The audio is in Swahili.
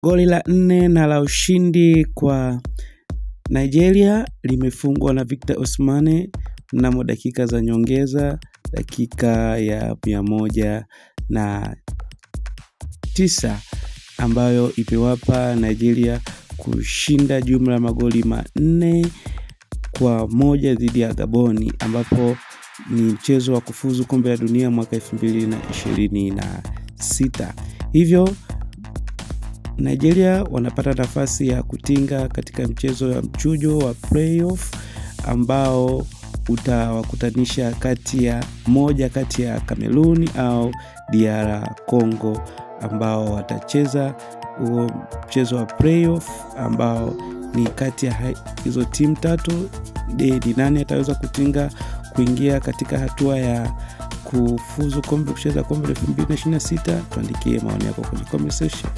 Goli la 4 na la ushindi kwa Nigeria limefungwa na Victor Osimhen mnamo dakika za nyongeza, dakika ya 109 ambayo imewapa Nigeria kushinda jumla magoli 4-1 dhidi ya Gaboni, ambapo ni mchezo wa kufuzu kombe la dunia mwaka 2026. Hivyo Nigeria wanapata nafasi ya kutinga katika mchezo wa mchujo wa playoff ambao utawakutanisha kati ya Cameroon au DR Congo, ambao watacheza mchezo wa playoff ambao ni kati ya hizo timu tatu. Ni nani ataweza kuingia katika hatua ya kufuzu kucheza kombe la 2026? Tuandikie maoni yako kwenye comment section.